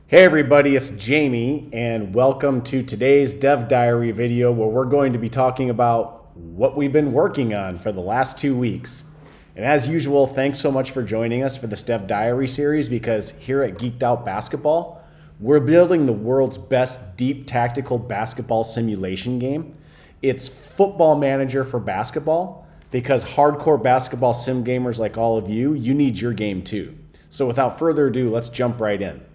Hey everybody, it's Jamie, and welcome to today's Dev Diary video where we're going to be talking about what we've been working on for the last 2 weeks. And as usual, thanks so much for joining us for this Dev Diary series, because here at Geeked-Out Basketball, we're building the world's best deep tactical basketball simulation game. It's Football Manager for basketball, because hardcore basketball sim gamers like all of you, you need your game too. So without further ado, let's jump right in.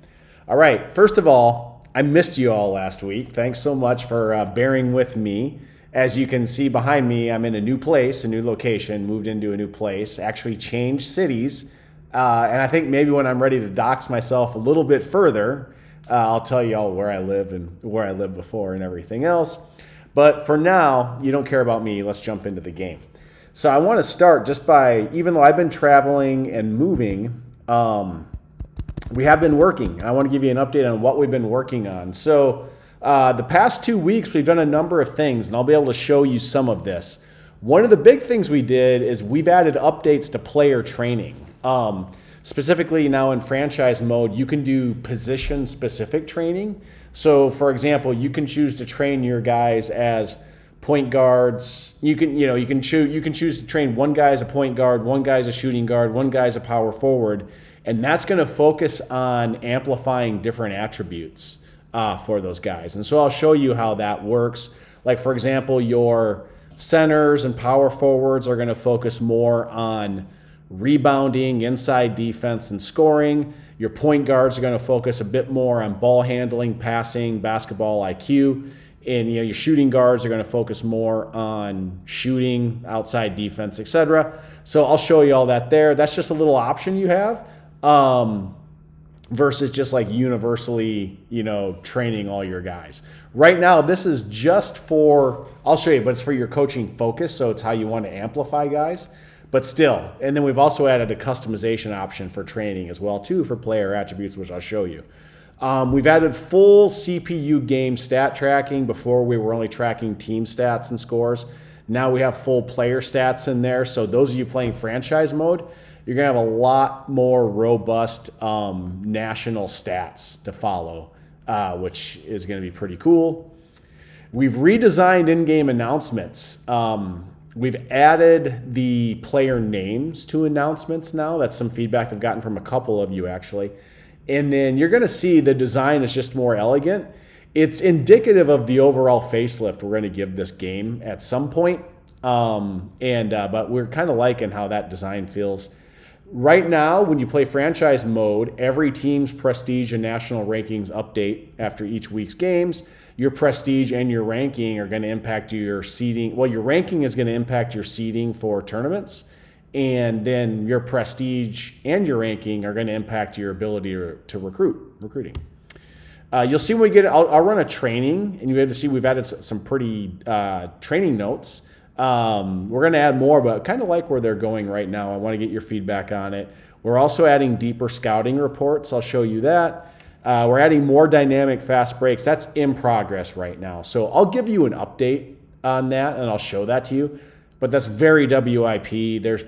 All right, first of all, I missed you all last week. Thanks so much for bearing with me. As you can see behind me, I'm in a new place, a new location, moved into a new place, actually changed cities. And I think maybe when I'm ready to dox myself a little bit further, I'll tell you all where I live and where I lived before and everything else. But for now, you don't care about me. Let's jump into the game. So I want to start just by, even though I've been traveling and moving, we have been working. I want to give you an update on what we've been working on. So the past 2 weeks, we've done a number of things, and I'll be able to show you some of this. One of the big things we did is we've added updates to player training. Specifically now in franchise mode, you can do position-specific training. So for example, you can choose to train your guys as point guards. You can choose to train one guy as a point guard, one guy as a shooting guard, one guy as a power forward. And that's going to focus on amplifying different attributes for those guys. And so I'll show you how that works. Like, for example, your centers and power forwards are going to focus more on rebounding, inside defense, and scoring. Your point guards are going to focus a bit more on ball handling, passing, basketball IQ. And your shooting guards are going to focus more on shooting, outside defense, etc. So I'll show you all that there. That's just a little option you have. Versus just like universally, training all your guys. Right now, this is just for, I'll show you, but it's for your coaching focus, so it's how you want to amplify guys. But still, and then we've also added a customization option for training as well, too, for player attributes, which I'll show you. We've added full CPU game stat tracking. Before, we were only tracking team stats and scores. Now we have full player stats in there, so those of you playing franchise mode, you're going to have a lot more robust national stats to follow, which is going to be pretty cool. We've redesigned in-game announcements. We've added the player names to announcements now. That's some feedback I've gotten from a couple of you, actually. And then you're going to see the design is just more elegant. It's indicative of the overall facelift we're going to give this game at some point. But we're kind of liking how that design feels. Right now, when you play franchise mode, every team's prestige and national rankings update after each week's games. Your prestige and your ranking are going to impact your seeding. Well, your ranking is going to impact your seeding for tournaments. And then your prestige and your ranking are going to impact your ability to recruiting. You'll see when we get, I'll run a training, and you'll be able to see we've added some pretty training notes. We're going to add more, but kind of like where they're going right now. I want to get your feedback on it. We're also adding deeper scouting reports. I'll show you that. We're adding more dynamic fast breaks. That's in progress right now. So I'll give you an update on that, and I'll show that to you. But that's very WIP. There's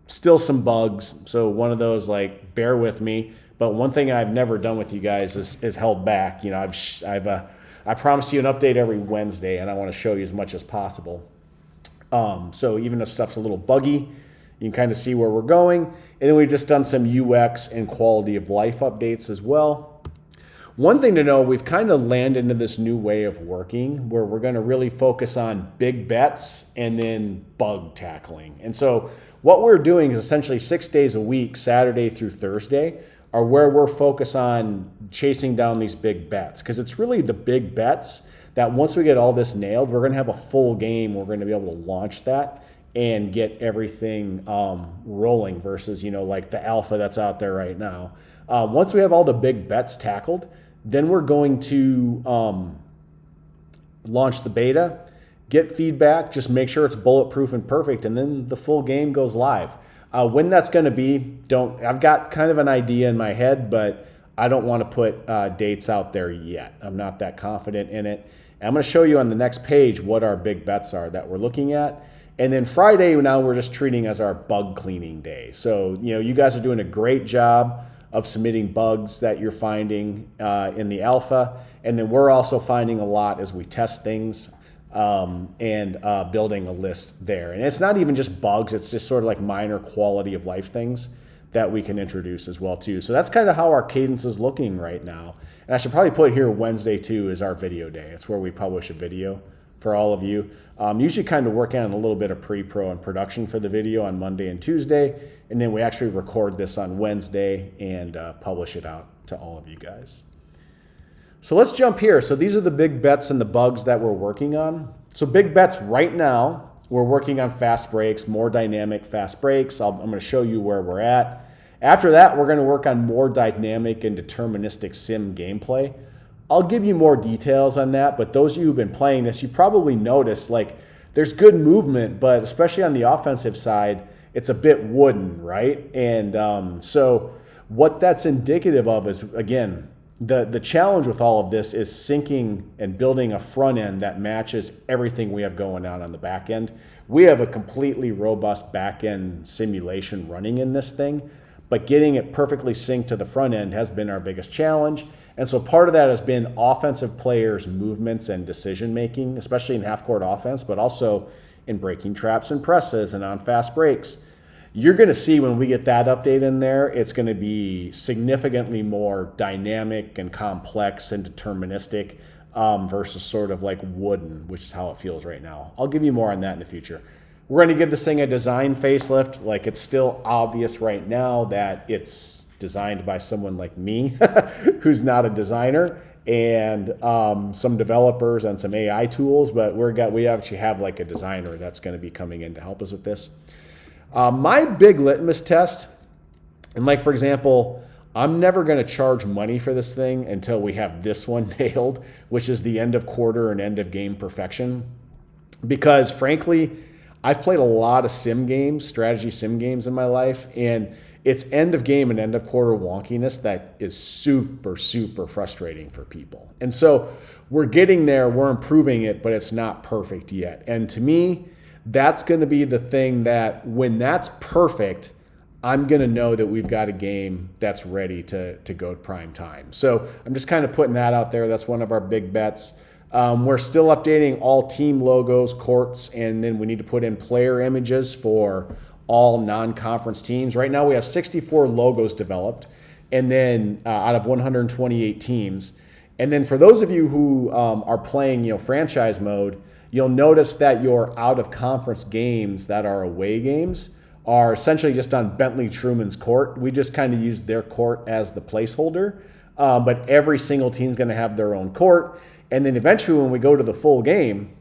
still some bugs. So one of those, like, bear with me. But one thing I've never done with you guys is held back. I promise you an update every Wednesday, and I want to show you as much as possible. So even if stuff's a little buggy, you can kind of see where we're going. And then we've just done some UX and quality of life updates as well. One thing to know, we've kind of landed into this new way of working where we're going to really focus on big bets and then bug tackling. And so what we're doing is essentially 6 days a week, Saturday through Thursday, are where we're focused on chasing down these big bets. Because it's really the big bets that once we get all this nailed, we're going to have a full game. We're going to be able to launch that and get everything rolling versus, like the alpha that's out there right now. Once we have all the big bets tackled, then we're going to launch the beta, get feedback, just make sure it's bulletproof and perfect, and then the full game goes live. When that's going to be, I've got kind of an idea in my head, but I don't want to put dates out there yet. I'm not that confident in it. And I'm going to show you on the next page what our big bets are that we're looking at. And then Friday, now we're just treating as our bug cleaning day. So, you guys are doing a great job of submitting bugs that you're finding in the alpha. And then we're also finding a lot as we test things and building a list there. And it's not even just bugs, it's just sort of like minor quality of life things that we can introduce as well too. So that's kind of how our cadence is looking right now. And I should probably put here Wednesday too is our video day. It's where we publish a video for all of you. Usually kind of working on a little bit of pre-pro and production for the video on Monday and Tuesday. And then we actually record this on Wednesday and publish it out to all of you guys. So let's jump here. So these are the big bets and the bugs that we're working on. So big bets right now, we're working on fast breaks, more dynamic fast breaks. I'm going to show you where we're at. After that, we're going to work on more dynamic and deterministic sim gameplay. I'll give you more details on that, but those of you who've been playing this, you probably noticed like there's good movement, but especially on the offensive side, it's a bit wooden, right? And so what that's indicative of is, again, the challenge with all of this is syncing and building a front end that matches everything we have going on the back end. We have a completely robust back end simulation running in this thing, but getting it perfectly synced to the front end has been our biggest challenge. And so part of that has been offensive players' movements and decision making, especially in half-court offense, but also in breaking traps and presses and on fast breaks. You're going to see when we get that update in there, it's going to be significantly more dynamic and complex and deterministic versus sort of like wooden, which is how it feels right now. I'll give you more on that in the future. We're going to give this thing a design facelift. Like, it's still obvious right now that it's designed by someone like me who's not a designer, and some developers and some AI tools, but we actually have like a designer that's going to be coming in to help us with this. My big litmus test, and like, for example, I'm never going to charge money for this thing until we have this one nailed, which is the end of quarter and end of game perfection. Because frankly, I've played a lot of sim games, strategy sim games in my life, and it's end of game and end of quarter wonkiness that is super, super frustrating for people. And so we're getting there, we're improving it, but it's not perfect yet. And to me, that's going to be the thing that when that's perfect, I'm going to know that we've got a game that's ready to go to prime time. So I'm just kind of putting that out there. That's one of our big bets. We're still updating all team logos, courts, and then we need to put in player images for all non-conference teams. Right now we have 64 logos developed, and then out of 128 teams. And then for those of you who are playing, franchise mode, you'll notice that your out-of-conference games that are away games are essentially just on Bentley Truman's court. We just kind of use their court as the placeholder, but every single team's going to have their own court. And then eventually when we go to the full game,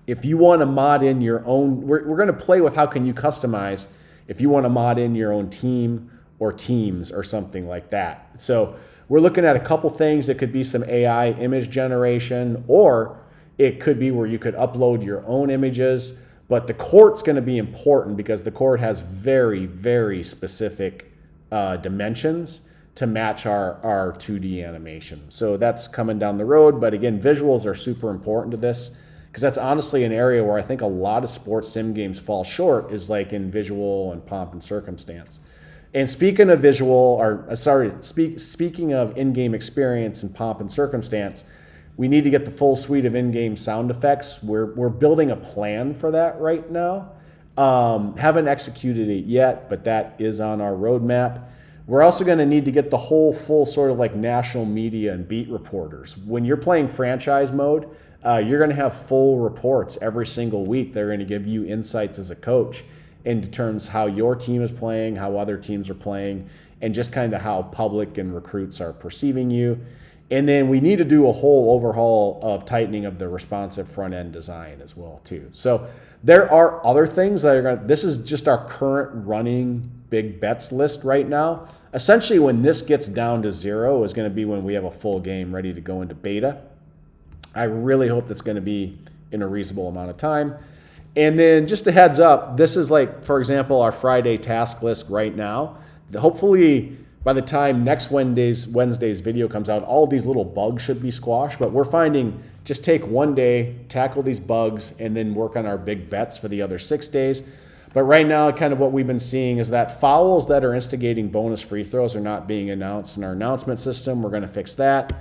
if you want to mod in your own, we're going to play with how can you customize if you want to mod in your own team or teams or something like that. So we're looking at a couple things. It could be some AI image generation, or it could be where you could upload your own images, but the court's going to be important because the court has very, very specific dimensions to match our 2D animation. So that's coming down the road. But again, visuals are super important to this because that's honestly an area where I think a lot of sports sim games fall short, is like in visual and pomp and circumstance. And speaking of speaking of in-game experience and pomp and circumstance, we need to get the full suite of in-game sound effects. We're building a plan for that right now. Haven't executed it yet, but that is on our roadmap. We're also going to need to get the whole full sort of like national media and beat reporters. When you're playing franchise mode, you're going to have full reports every single week. They're going to give you insights as a coach in terms of how your team is playing, how other teams are playing, and just kind of how public and recruits are perceiving you. And then we need to do a whole overhaul of tightening of the responsive front end design as well too. So there are other things that are going to, this is just our current running big bets list right now. Essentially when this gets down to 0 is going to be when we have a full game ready to go into beta. I really hope that's going to be in a reasonable amount of time. And then just a heads up, this is like, for example, our Friday task list right now. Hopefully by the time next Wednesday's video comes out, all of these little bugs should be squashed. But we're finding just take one day, tackle these bugs, and then work on our big bets for the other 6 days. But right now, kind of what we've been seeing is that fouls that are instigating bonus free throws are not being announced in our announcement system. We're going to fix that.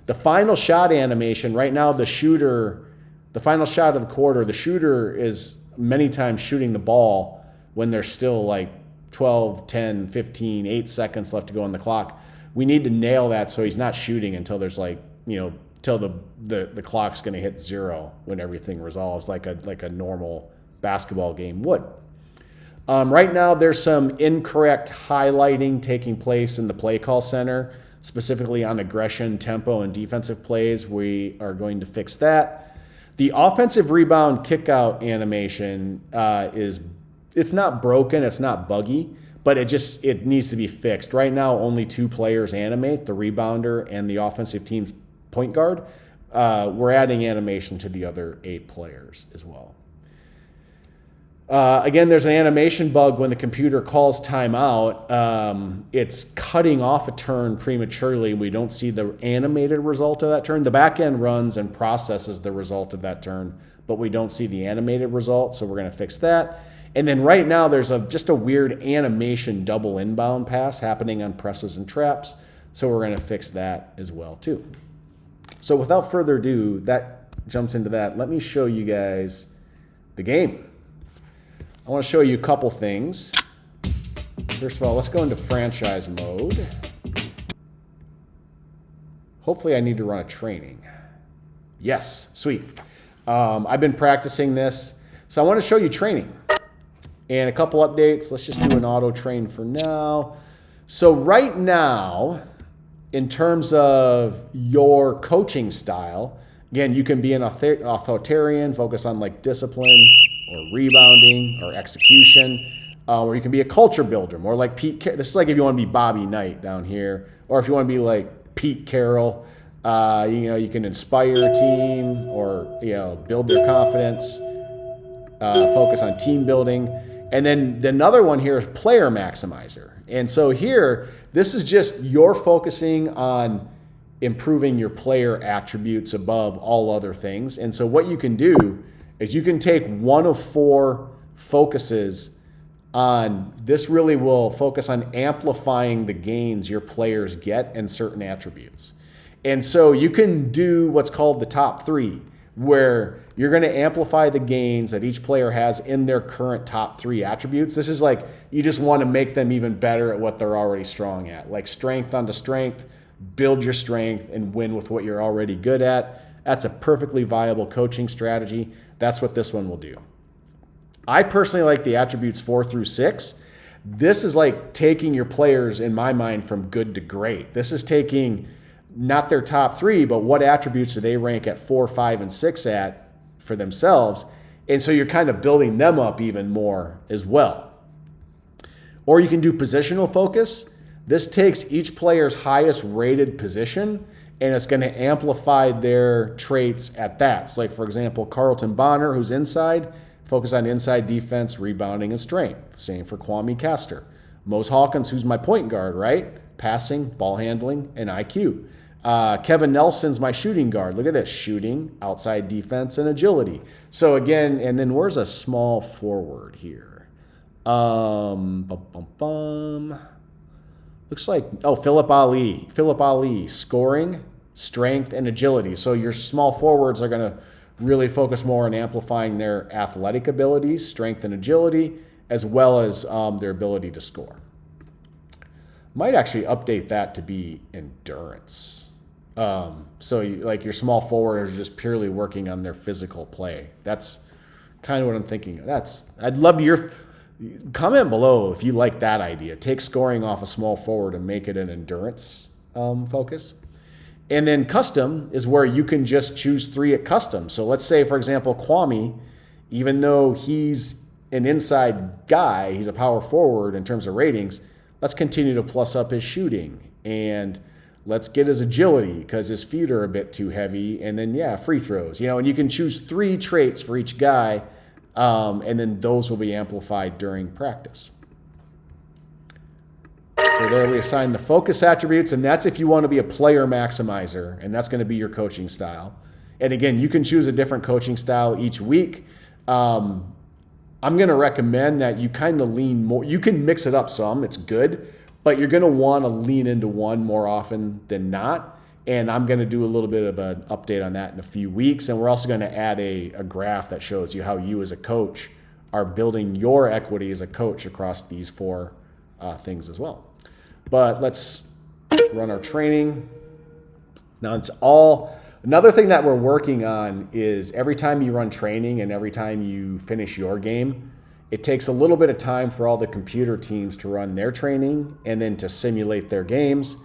The final shot animation, right now the final shot of the quarter, the shooter is many times shooting the ball when there's still like 12, 10, 15, 8 seconds left to go on the clock. We need to nail that so he's not shooting until there's till the clock's going to hit 0 when everything resolves like a normal basketball game would. Right now, there's some incorrect highlighting taking place in the play call center, specifically on aggression, tempo, and defensive plays. We are going to fix that. The offensive rebound kickout animation it's not broken, it's not buggy, but it needs to be fixed. Right now, only 2 players animate, the rebounder and the offensive team's point guard. We're adding animation to the other 8 players as well. Again, there's an animation bug when the computer calls timeout. It's cutting off a turn prematurely. We don't see the animated result of that turn. The back end runs and processes the result of that turn, but we don't see the animated result, so we're going to fix that. And then right now, there's just a weird animation double inbound pass happening on presses and traps, so we're going to fix that as well too. So without further ado, that jumps into that. Let me show you guys the game. I want to show you a couple things. First of all, let's go into franchise mode. Hopefully I need to run a training. Yes, sweet. I've been practicing this. So I want to show you training and a couple updates. Let's just do an auto train for now. So right now, in terms of your coaching style, again, you can be an authoritarian, focus on like discipline or rebounding or execution, or you can be a culture builder, more like Pete. This is like if you want to be Bobby Knight down here, or if you want to be like Pete Carroll, you can inspire a team or build their confidence, focus on team building, and then another one here is player maximizer. And so here, this is just you're focusing on improving your player attributes above all other things. And so what you can do is you can take one of 4 focuses on, this really will focus on amplifying the gains your players get in certain attributes. And so you can do what's called the top 3, where you're going to amplify the gains that each player has in their current top 3 attributes. This is like you just want to make them even better at what they're already strong at, like strength onto strength, build your strength and win with what you're already good at. That's a perfectly viable coaching strategy. That's what this one will do. I personally like the attributes 4 through 6. This is like taking your players, in my mind, from good to great. This is taking not their top 3, but what attributes do they rank at 4, 5, and 6 at for themselves. And so you're kind of building them up even more as well. Or you can do positional focus. This takes each player's highest rated position and it's going to amplify their traits at that. So like, for example, Carlton Bonner, who's inside, focus on inside defense, rebounding, and strength. Same for Kwame Castor. Mose Hawkins, who's my point guard, right? Passing, ball handling, and IQ. Kevin Nelson's my shooting guard. Look at this, shooting, outside defense, and agility. So again, and then where's a small forward here? Looks like, Philip Ali, scoring, strength, and agility. So your small forwards are going to really focus more on amplifying their athletic abilities, strength and agility, as well as their ability to score. Might actually update that to be endurance. So your small forward are just purely working on their physical play. That's kind of what I'm thinking. I'd love to hear. Comment below if you like that idea. Take scoring off a small forward and make it an endurance focus. And then custom is where you can just choose 3 at custom. So let's say, for example, Kwame, even though he's an inside guy, he's a power forward in terms of ratings, let's continue to plus up his shooting. And let's get his agility because his feet are a bit too heavy. And then, free throws. And you can choose 3 traits for each guy. And then those will be amplified during practice. So there we assign the focus attributes, and that's if you want to be a player maximizer, and that's going to be your coaching style. And again, you can choose a different coaching style each week. I'm going to recommend that you kind of lean more. You can mix it up some. It's good. But you're going to want to lean into one more often than not. And I'm going to do a little bit of an update on that in a few weeks. And we're also going to add a graph that shows you how you as a coach are building your equity as a coach across these 4 things as well. But let's run our training. Now it's all, another thing that we're working on is every time you run training and every time you finish your game, it takes a little bit of time for all the computer teams to run their training and then to simulate their games.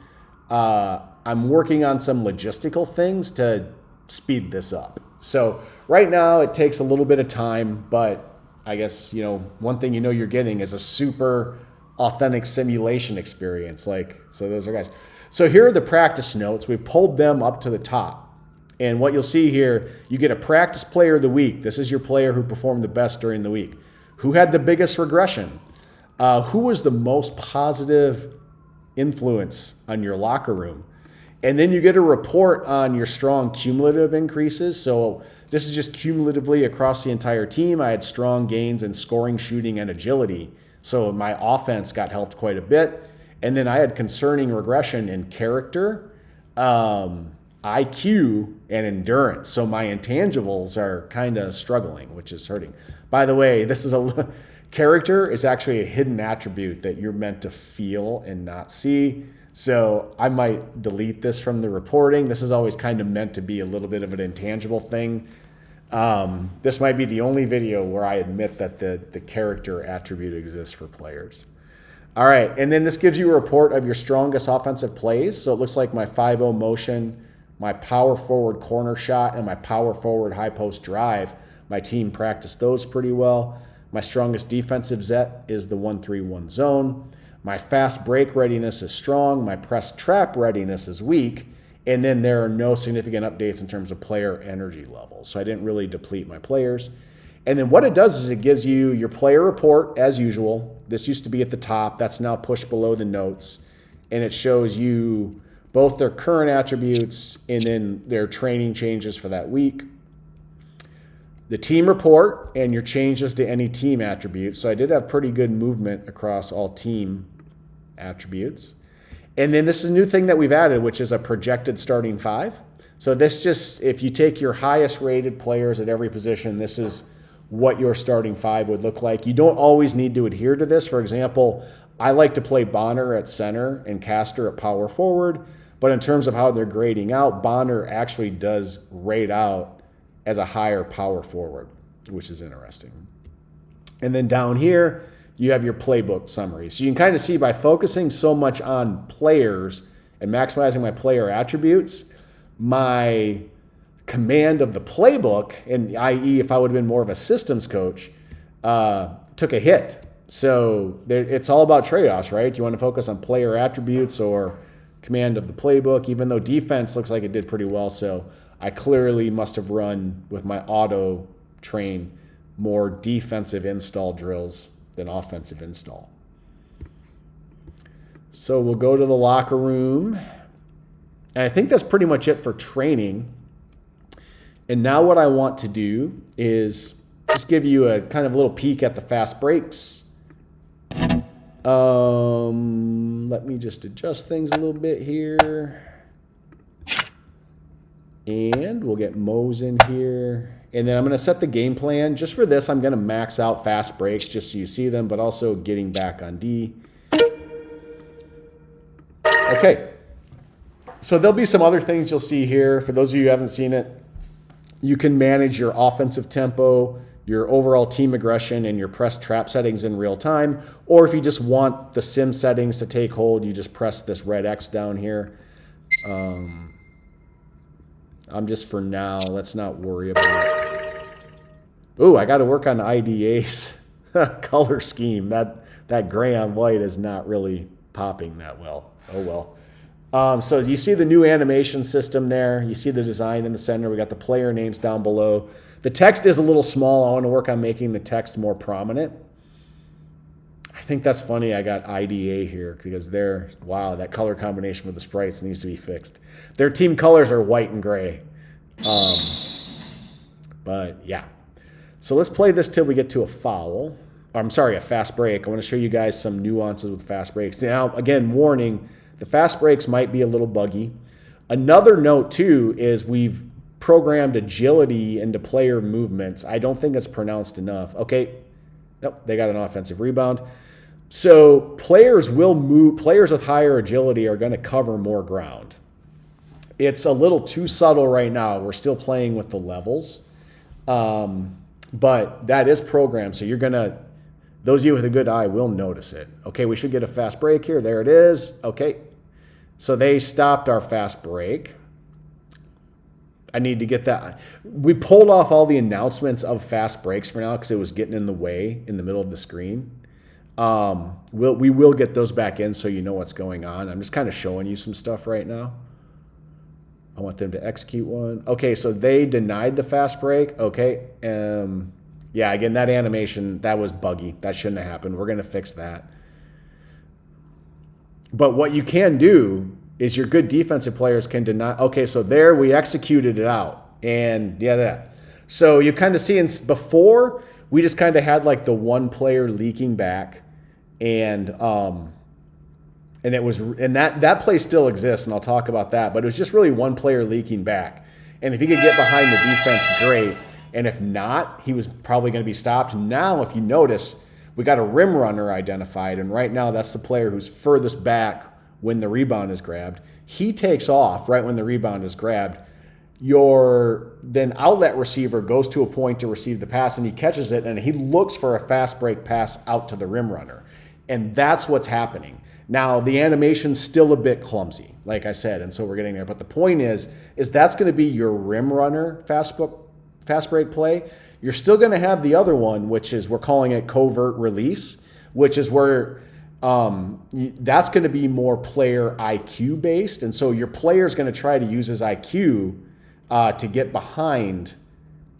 I'm working on some logistical things to speed this up. So right now it takes a little bit of time, but I guess, one thing you're getting is a super authentic simulation experience. So those are guys. So here are the practice notes. We pulled them up to the top. And what you'll see here, you get a practice player of the week. This is your player who performed the best during the week. Who had the biggest regression? Who was the most positive influence on your locker room? And then you get a report on your strong cumulative increases. So this is just cumulatively across the entire team. I had strong gains in scoring, shooting, and agility. So my offense got helped quite a bit. And then I had concerning regression in character, IQ, and endurance. So my intangibles are kind of struggling, which is hurting. By the way, character is actually a hidden attribute that you're meant to feel and not see. So I might delete this from the reporting. This is always kind of meant to be a little bit of an intangible thing. This might be the only video where I admit that the character attribute exists for players. All right, and then this gives you a report of your strongest offensive plays. So it looks like my 5-0 motion, my power forward corner shot, and my power forward high post drive. My team practiced those pretty well. My strongest defensive set is the 1-3-1 zone. My fast break readiness is strong. My press trap readiness is weak. And then there are no significant updates in terms of player energy levels. So I didn't really deplete my players. And then what it does is it gives you your player report as usual. This used to be at the top. That's now pushed below the notes. And it shows you both their current attributes and then their training changes for that week. The team report and your changes to any team attributes. So I did have pretty good movement across all team attributes. And then this is a new thing that we've added, which is a projected starting 5. So this just, if you take your highest rated players at every position, this is what your starting 5 would look like. You don't always need to adhere to this. For example, I like to play Bonner at center and Castor at power forward. But in terms of how they're grading out, Bonner actually does rate out as a higher power forward, which is interesting. And then down here, you have your playbook summary. So you can kind of see by focusing so much on players and maximizing my player attributes, my command of the playbook, and i.e. if I would have been more of a systems coach, took a hit. So it's all about trade-offs, right? Do you want to focus on player attributes or command of the playbook, even though defense looks like it did pretty well. So I clearly must have run with my auto train more defensive install drills than offensive install. So we'll go to the locker room. And I think that's pretty much it for training. And now what I want to do is just give you a kind of little peek at the fast breaks. Let me just adjust things a little bit here. And we'll get Mose in here. And then I'm going to set the game plan. Just for this, I'm going to max out fast breaks just so you see them, but also getting back on D. Okay. So there'll be some other things you'll see here. For those of you who haven't seen it, you can manage your offensive tempo, your overall team aggression, and your press trap settings in real time. Or if you just want the sim settings to take hold, you just press this red X down here. I'm just for now, let's not worry about it. Ooh, I got to work on IDA's color scheme. That gray on white is not really popping that well. Oh well. So you see the new animation system there. You see the design in the center. We got the player names down below. The text is a little small. I want to work on making the text more prominent. I think that's funny I got IDA here because wow, that color combination with the sprites needs to be fixed. Their team colors are white and gray. But yeah. So let's play this till we get to a foul. I'm sorry, a fast break. I want to show you guys some nuances with fast breaks. Now, again, warning, the fast breaks might be a little buggy. Another note, too, is we've programmed agility into player movements. I don't think it's pronounced enough. Okay, nope, they got an offensive rebound. So players will move. Players with higher agility are going to cover more ground. It's a little too subtle right now. We're still playing with the levels. But that is programmed, so you're going to, those of you with a good eye will notice it. Okay, we should get a fast break here. There it is. Okay, so they stopped our fast break. I need to get that. We pulled off all the announcements of fast breaks for now because it was getting in the way in the middle of the screen. We will get those back in so you know what's going on. I'm just kind of showing you some stuff right now. I want them to execute one. Okay, so they denied the fast break. Okay. Yeah, again, that animation, that was buggy. That shouldn't have happened. We're going to fix that. But what you can do is your good defensive players can deny. Okay, so there we executed it out. And yeah. So you kind of see before, we just kind of had like the one player leaking back. And that play still exists, and I'll talk about that. But it was just really one player leaking back. And if he could get behind the defense, great. And if not, he was probably going to be stopped. Now, if you notice, we got a rim runner identified. And right now, that's the player who's furthest back when the rebound is grabbed. He takes off right when the rebound is grabbed. Your then outlet receiver goes to a point to receive the pass, and he catches it, and he looks for a fast break pass out to the rim runner. And that's what's happening. Now, the animation's still a bit clumsy, like I said, and so we're getting there. But the point is that's going to be your rim runner fast break play. You're still going to have the other one, which is, we're calling it covert release, which is where that's going to be more player IQ based. And so your player's going to try to use his IQ to get behind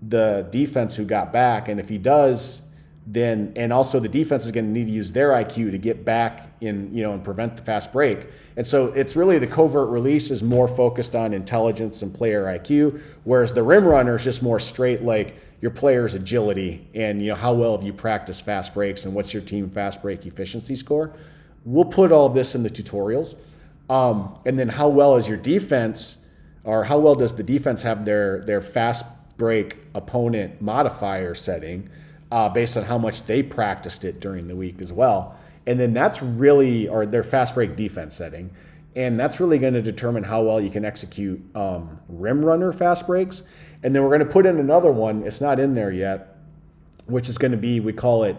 the defense who got back. And if he does, then, and also the defense is going to need to use their IQ to get back in, and prevent the fast break. And so it's really the covert release is more focused on intelligence and player IQ, whereas the rim runner is just more straight, like your player's agility and, how well have you practiced fast breaks and what's your team fast break efficiency score. We'll put all this in the tutorials. And then how well is your defense, or how well does the defense have their fast break opponent modifier setting based on how much they practiced it during the week as well. And then that's really, or their fast break defense setting. And that's really going to determine how well you can execute rim runner fast breaks. And then we're going to put in another one. It's not in there yet, which is going to be, we call it,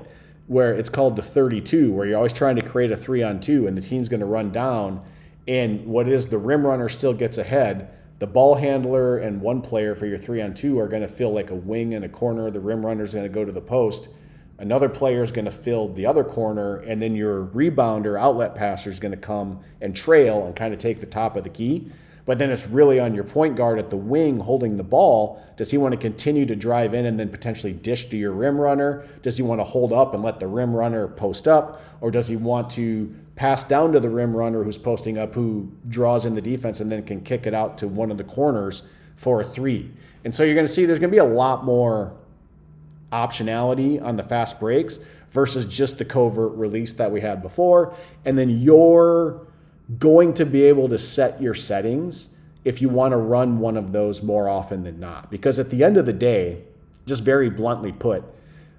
where it's called the 32, where you're always trying to create a 3-on-2 and the team's going to run down. And what is the rim runner still gets ahead. The ball handler and one player for your 3-on-2 are going to fill like a wing and a corner. The rim runner is going to go to the post. Another player is going to fill the other corner, and then your rebounder, outlet passer is going to come and trail and kind of take the top of the key. But then it's really on your point guard at the wing holding the ball. Does he want to continue to drive in and then potentially dish to your rim runner? Does he want to hold up and let the rim runner post up? Or does he want to pass down to the rim runner who's posting up, who draws in the defense and then can kick it out to one of the corners for a 3? And so you're going to see there's going to be a lot more optionality on the fast breaks versus just the covert release that we had before. And then you're going to be able to set your settings if you want to run one of those more often than not. Because at the end of the day, just very bluntly put,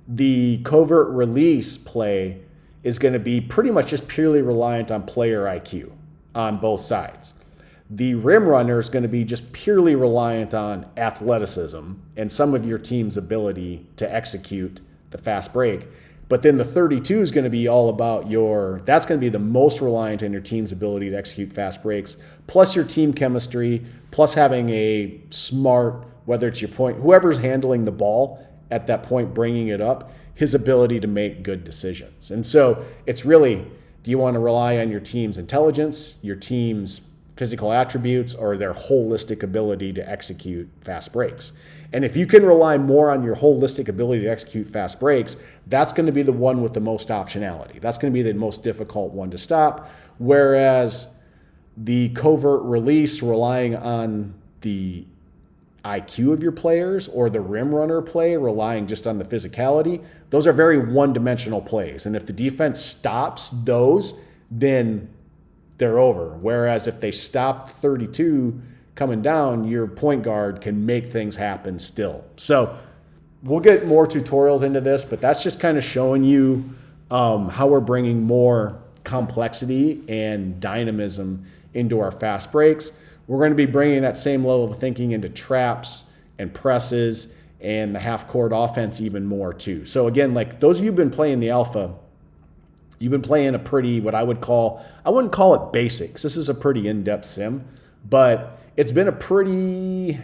the covert release play is going to be pretty much just purely reliant on player IQ on both sides. The rim runner is going to be just purely reliant on athleticism and some of your team's ability to execute the fast break. But then the 32 is going to be all about that's going to be the most reliant on your team's ability to execute fast breaks, plus your team chemistry, plus having a smart, whether it's your point, whoever's handling the ball at that point, bringing it up, his ability to make good decisions. And so it's really, do you want to rely on your team's intelligence, your team's physical attributes, or their holistic ability to execute fast breaks? And if you can rely more on your holistic ability to execute fast breaks, that's going to be the one with the most optionality. That's going to be the most difficult one to stop. Whereas the covert release, relying on the IQ of your players or the rim runner play, relying just on the physicality, those are very one-dimensional plays. And if the defense stops those, then they're over. Whereas if they stop 32 coming down, your point guard can make things happen still. So we'll get more tutorials into this, but that's just kind of showing you how we're bringing more complexity and dynamism into our fast breaks. We're going to be bringing that same level of thinking into traps and presses and the half-court offense even more too. So again, like those of you who've been playing the alpha, you've been playing a pretty, what I wouldn't call it basics. This is a pretty in-depth sim, but it's been a pretty,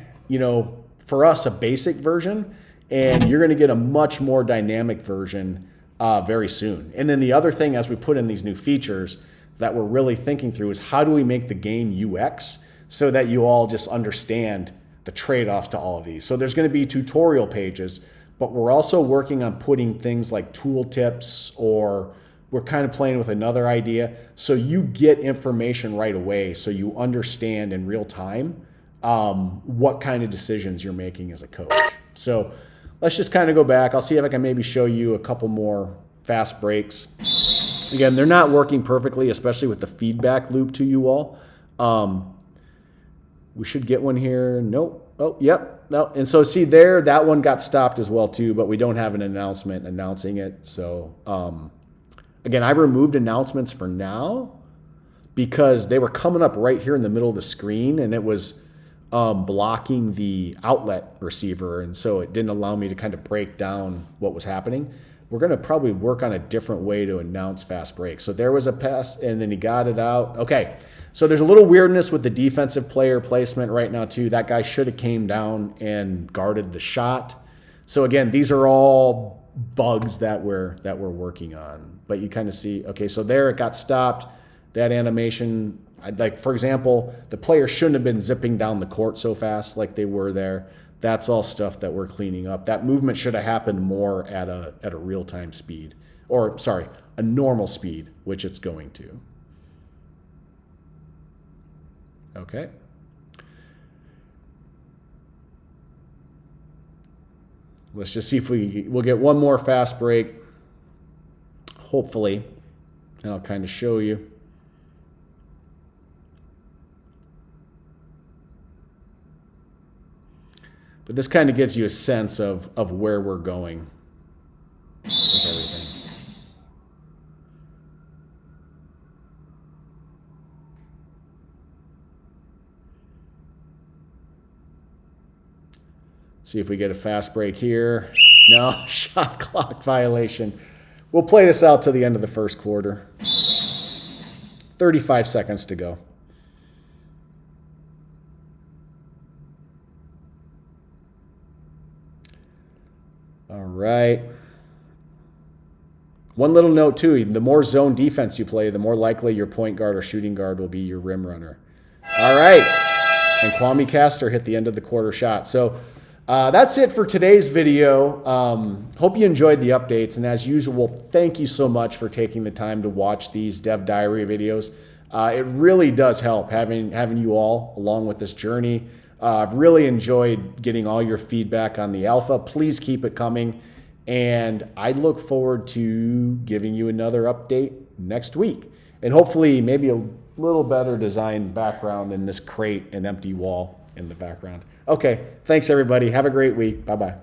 for us, a basic version, and you're going to get a much more dynamic version very soon. And then the other thing, as we put in these new features that we're really thinking through, is how do we make the game UX so that you all just understand the trade-offs to all of these. So there's going to be tutorial pages, but we're also working on putting things like tool tips, or we're kind of playing with another idea so you get information right away, so you understand in real time what kind of decisions you're making as a coach. So let's just kind of go back. I'll see if I can maybe show you a couple more fast breaks. Again, they're not working perfectly, especially with the feedback loop to you all. We should get one here. Nope. Oh, yep. No. And so see there, that one got stopped as well too, but we don't have an announcement announcing it. So again, I removed announcements for now because they were coming up right here in the middle of the screen, and it was blocking the outlet receiver. And so it didn't allow me to kind of break down what was happening. We're going to probably work on a different way to announce fast breaks. So there was a pass, and then he got it out. Okay. So there's a little weirdness with the defensive player placement right now too. That guy should have came down and guarded the shot. So again, these are all bugs that we're working on. But you kind of see, okay, so there it got stopped. That animation, like for example, the player shouldn't have been zipping down the court so fast like they were there. That's all stuff that we're cleaning up. That movement should have happened more at a real-time speed, or sorry, a normal speed, which it's going to. Okay. Let's just see if we'll get one more fast break, hopefully, and I'll kind of show you. But this kind of gives you a sense of where we're going with everything. See if we get a fast break here. No, shot clock violation. We'll play this out to the end of the first quarter. 35 seconds to go. All right. One little note too, the more zone defense you play, the more likely your point guard or shooting guard will be your rim runner. All right. And Kwame Caster hit the end of the quarter shot. So that's it for today's video. Hope you enjoyed the updates. And as usual, thank you so much for taking the time to watch these Dev Diary videos. It really does help having you all along with this journey. I've really enjoyed getting all your feedback on the alpha. Please keep it coming. And I look forward to giving you another update next week. And hopefully maybe a little better designed background than this crate and empty wall in the background. Okay, thanks everybody. Have a great week. Bye-bye.